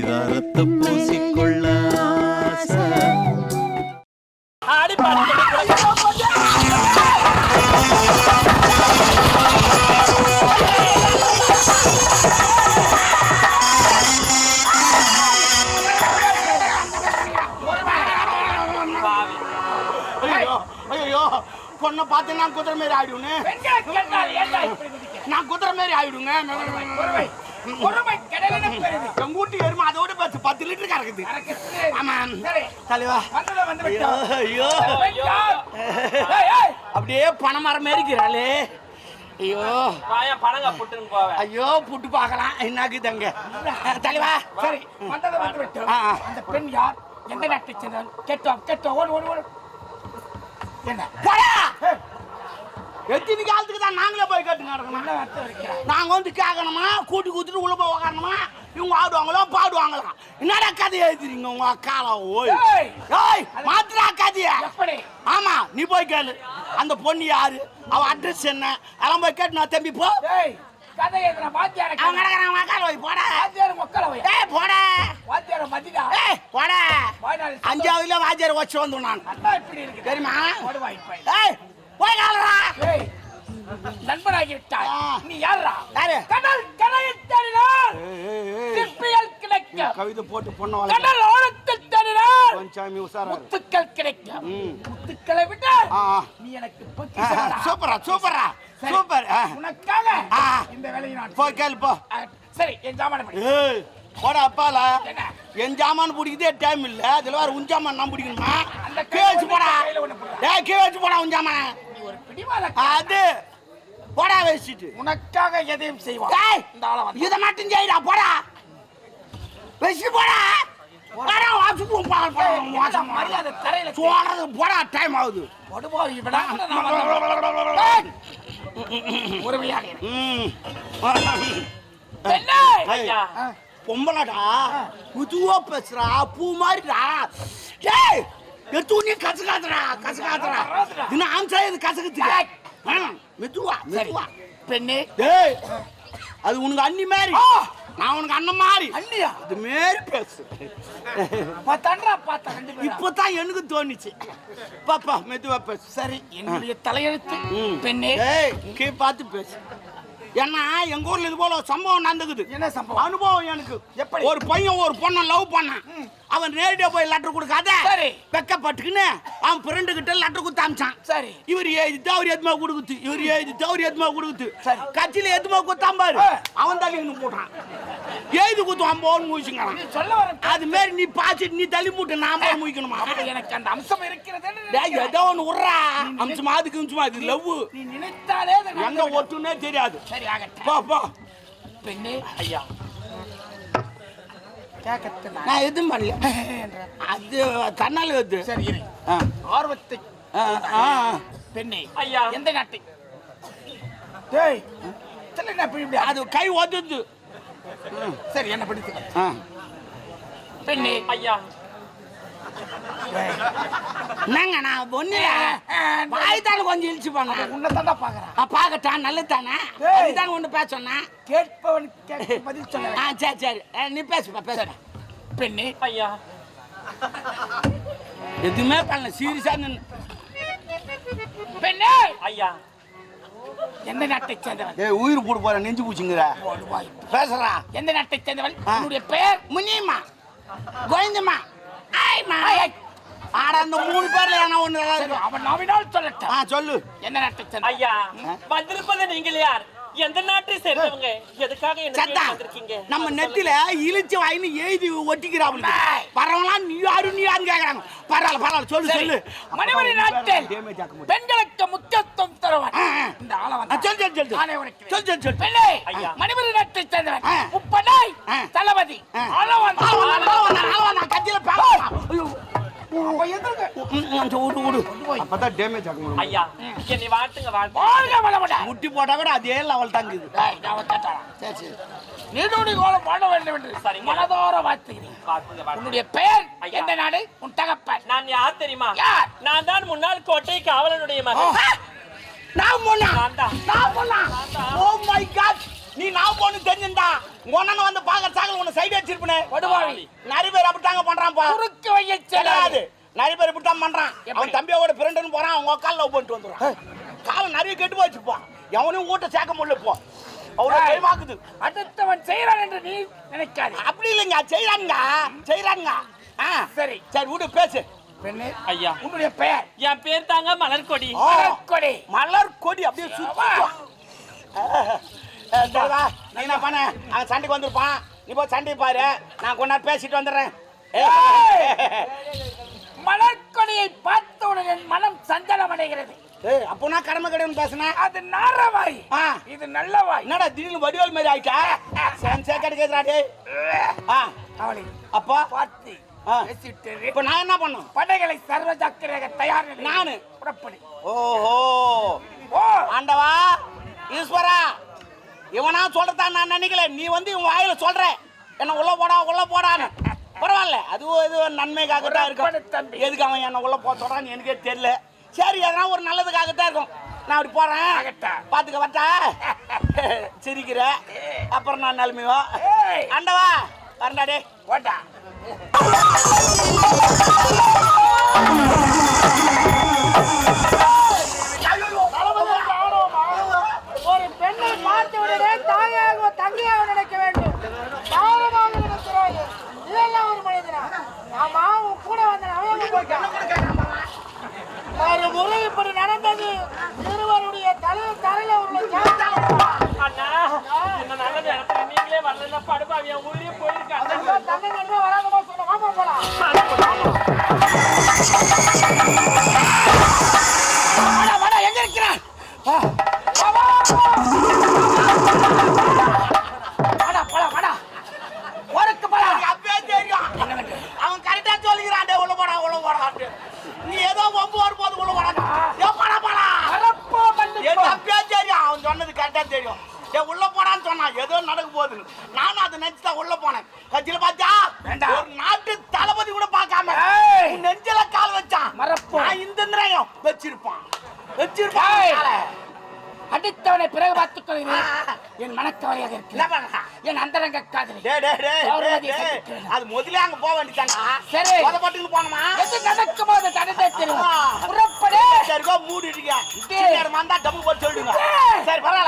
பரிதாரத்தை பூசிக்கொள்ள ஆசை. பொண்ணை பார்த்து நான் குதிரை மாரி ஆயிடுவேன்னு நான் குதிரை மாரி ஆயிடுங்க. எங்க வீட்டு எருமை அதோட 10 லிட்டர் கறக்குது. ஆமா தலைவா. ஐயோ அப்படியே பணமரம் மாரிக்கிறாளே. ஐயோ ஐயோ புட்டு பார்க்கலாம் என்னாக்குதாங்க தலைவா. சரி அந்த பெண் யார், எந்த நாட்டை சேர்ந்தவன்? கேட்டோம் ஓடு ஓடு ஓடு. என்ன எத்தனை காலத்துக்கு தான் நாங்களே போய் கேட்டுங்க நாங்க வந்து கேட்கணுமா, கூட்டி கூத்துட்டு உள்ள போய் உக்காரணுமா? இவங்க ஆடுவாங்களோ பாடுவாங்களா? என்னடா கதை எழுதுறீங்க உங்க அக்கால? ஓய் மாத்திரா கதையா? ஆமா நீ போய் கேளு. அந்த பொண்ணு யாரு, அவ அட்ரஸ் என்ன, அதெல்லாம் போய் கேட்டு நான் தம்பி போ. அஞ்சாவதுல வாத்தியார் வச்சு வந்தோம் நான். தெரியுமா? நண்பனாகி விட்டாய். நீ யாரா? கடல் கரையில் தேடினார் கிடைக்கும். கவிதை போட்டு பொண்ணு கடல் ஓரத்தில் தேடினார் முத்துக்கள் கிடைக்கும். முத்துக்களை விட்டு நீ எனக்கு சூப்பரா சூப்பரா சூப்பர். உனக்காக இந்த வேலையை நான் போய் கேளு போ. சரி என் ஜாமான போட அப்பால என் ஜாமான் பிடிக்குதே டைம் இல்ல. அதுல வேற உன் ஜாமான் நான் பிடிக்கணுமா? கேச்சு போடா. கேச்சு போடா உன் ஜாமான. அது போடா வச்சுட்டு உனக்காக எதையும் செய்வான். இதை மட்டும் செய்யடா போடா வச்சுட்டு போடா. மரியாதை தரையில போடா டைம் ஆகுது. பொம்பளடா புதுவா பேசுறா பூ மாதிரிடா. டேய் எத்துனே கசகாதடா கசகாதடா. இது ஆம்சா இது கசகத்துக்கு மெதுவா மெதுவா. பெண்ணே டேய் அது உனக்கு அண்ணி மாதிரி, நான் உனக்கு அண்ணன் மாதிரி. அண்ணியா? இது மாரி பேசு. இப்பதான் எனக்கு தோணுச்சு. பாப்பா மெதுவா பேசு. சரி என்னுடைய தலையெழுத்து பெண்ணே. கீ பார்த்து பேசு. ஏன்னா எங்க ஊர்ல இது போல சம்பவம் நடந்துக்குது. என்ன சம்பவம்? அனுபவம் எனக்கு. எப்படி? ஒரு பையன் ஒரு பொண்ணை லவ் பண்ணான். அவன் நேரடியா போய் லெட்டர் கொடுக்காத வெக்கப்பட்டுக்குன்னு அவன் ஃப்ரெண்டு கிட்ட லெட்டர் கொடுத்து அமிச்சான். சரி இவர் எழுதிட்டு அவர் எதுமா கொடுக்குது, இவர் எழுதிட்டு அவர் எதுமா கொடுக்குது. கட்சியில எதுமா கொடுத்தாம்பாரு அவன் தள்ளி போட்டான். எழுதி கொடுத்து அம்போன்னு முடிச்சுங்கிறான். சொல்ல வர அது மாரி நீ பாய்ச்சிட்டு நீ தள்ளி மூட்டு நான் போய் முடிக்கணுமா? எனக்கு அந்த அம்சம் இருக்கிறது. ஏதோ ஒன்று விட்றா அம்சமா அதுக்கு அம்சமா அது லவ். நீ நினைத்தாலே எங்க ஒட்டுன்னே தெரியாது. சரி ஆகட்டும். போ போ. பெண்ணே ஐயா நான் எதுவும் பண்ணல. அது தன்னால வருது. சரி இரு. ஆர்வத்தை பெண்ணே ஐயா எந்த நாட்டை? டேய் சொல்லுங்க பிடி. அது கை ஒதுது. சரி என்ன படித்து பெண்ணே ஐயா. என்னங்க நான் ஒண்ணு வாய்த்தால கொஞ்சம் இழிச்சு பண்ண. உன்னதான்டா பாக்குறேன். பாக்கட்டான் நல்லதானே இதுதான் ஒண்ணு பேச சொன்னா கேட்பவன் பதில் சொல்ல. சரி சரி நீ பேசுப்பா பேச. பெண்ணே ஐயா எதுவுமே பண்ணல சீரியஸா நின்னு. பெண்ணே ஐயா எந்த நாட்டை சேர்ந்தவன்? உயிர் போட்டு போற நெஞ்சு பூச்சிங்கிற பேசுறா. எந்த நாட்டை சேர்ந்தவன்? உன்னுடைய பெயர்? முனியம்மா கோவிந்தம்மா ஆய்மா. ஆட அந்த 3 பேர்ல என்ன ஒண்ணு அவன் நாவினால் சொல்லட்டும். சொல்லு. எந்த நாட்டை சேர்ந்த? ஐயா வந்திருப்பது நீங்கள் யார், எந்த நாட்டை சேர்ந்தவங்க, எதுக்காக என்ன வந்திருக்கீங்க? நம்ம நெத்தில இழிச்சு வாயின்னு எழுதி ஒட்டிக்கிறாங்க. பரவலாம் நீ யாரு நீ யாருன்னு கேக்குறாங்க. பரவாயில்ல பரவாயில்ல சொல்லு சொல்லு. மணிமணி நாட்டில் பெண்களுக்கு முக்கியத்துவம் தருவன் இந்த ஆள வந்து சொல்லு சொல்லு சொல்லு. நானே உனக்கு சொல்லு சொல்லு சொல்லு. பெண்ணே ஐயா மணிமணி நாட்டை சேர்ந்தவன் முப்படை தளபதி ஆளவன் ஆளவன் கத்தியில பாக்கலாம். ஐயோ அப்பதான் டேமேஜ் ஆகும். ஐயா என்னை வாழ்த்துங்க முட்டி போட்டா கூட அதே லெவல் தாங்குது. நீடோடி கோலம் வாழ வேண்டும் என்று மனதோர வாழ்த்துகிறேன். உன்னுடைய பெயர் எந்த நாடு? உன் தகப்பன்? நான் யார் தெரியுமா? நான் தான் முன்னாள் கோட்டை காவலனுடைய மகன். நீ நான் பொண்ணு தெரிஞ்சிருந்தா உன்ன வந்து பாக்க சாகல உன்னை சைடு அடிச்சிருப்பேன். திருப்பினே படுவாவி நிறைய பேர் அப்படித்தாங்க பண்றான்ப்பா. குறுக்கு வைய கிடையாது, நிறைய பேர் இப்படித்தான் பண்றான். அவன் தம்பியோட பிரெண்டுன்னு போறான், அவங்க கால லவ் பண்ணிட்டு வந்துடுறான். காலம் நிறைய கெட்டு போச்சுப்பான். எவனையும் ஊட்ட சேர்க்க முடியல இப்போ. அவ்வளவு கைமாக்குது. அடுத்தவன் செய்யறான் என்று நீ நினைக்காது. அப்படி இல்லைங்க, செய்யறாங்க. சரி சரி விடு, பேசு. பெண்ணே, ஐயா உன்னுடைய பெயர்? என் பேர் தாங்க மலர்கொடி. மலர்கொடி. மலர்கொடி அப்படியே சுத்தம். நீ என்ன பண்ண, அவன் சண்டைக்கு வந்திருப்பான். நீ போய் சண்டை பாரு, நான் கொஞ்ச நேரம் பேசிட்டு வந்துடுறேன். மலர்கொடியை பார்த்தவுடன் என் மனம் சஞ்சலம் அடைகிறது. அப்போ நான் கடமை கிடையாது பேசுனேன். அது நாரவாய், இது நல்லவாய். என்னடா திடீர்னு வடிவல் மாதிரி ஆயிட்டா? சென்சே கிடைக்கிறா டே. அவளை அப்பா பார்த்து பேசிட்டு இப்ப நான் என்ன பண்ணும்? படைகளை சர்வ ஜாக்கிரதை தயார் நானு புறப்படி. ஓஹோ, ஓ ஆண்டவா ஈஸ்வரா, இவனா சொல்றதான் நான் நினைக்கல. நீ வந்து இவன் வாயில சொல்ற என்ன உள்ள போடான்னு. பரவாயில்ல, அதுவும் இது நன்மைக்காகத்தான் இருக்கும். எதுக்கு அவன் என்ன உள்ள போறான்னு எனக்கே தெரியல. சரி, எதனா ஒரு நல்லதுக்காகத்தான் இருக்கும். நான் அப்படி போறேன், பாத்துக்க வட்டா. சிரிக்கிற அப்புறம் நான் நிலைமையோ. ஆண்டவா வரண்டாடே ஓட்டா. ஒரு பெண்ணை பார்த்தவுடனே தாயாக தங்கையாக நினைக்க வேண்டும். தாரமாக நினைக்கிறார்கள். இதெல்லாம் ஒரு மனிதனா? ஆமா, உன் கூட வந்த அவன் போயிட்டான். ஒரு முறை இப்படி நடந்தது. இருவருடைய தலையில உள்ள அண்ணா, இந்த நல்ல நேரத்துல நீங்களே வரல, படுபாவியா ஊரே போயிருக்காங்க. தங்கை வராதமா சொன்ன. வாமா போலாம். எங்க இருக்கிறான்? அவன் கரெக்டா சொல்லிக்கிறான், உள்ள போடா. நீ ஏதோ ஒம்பு வரும்போது உள்ள போடா. தெரியும், அவன் சொன்னது கரெக்டா தெரியும். உள்ள போடான்னு சொன்னான், ஏதோ நடக்க போகுது. நானும் அதை நினைச்சுதான் உள்ள போனேன். கட்சியில பார்த்தா ஒரு நாட்டு தளபதி கூட பார்க்காம நெஞ்சில கால் வச்சான். நான் இந்த நிலையம் வச்சிருப்பான். அடித்தவனை பிறகு பார்த்துக் கொள்கிறேன். என் மனக்கவலையாக இருக்கு. என் அந்தரங்க காதலி. அது முதல்ல அங்க போக வேண்டியதானா? சரி, பட்டுக்கு போனோமா? எது நடக்கும் போது தடத்தை தெரியும். புறப்படு. சரிக்கோ மூடிட்டு வந்தா டம்மு போட்டு சொல்லிடுங்க. சரி, பரவாயில்ல.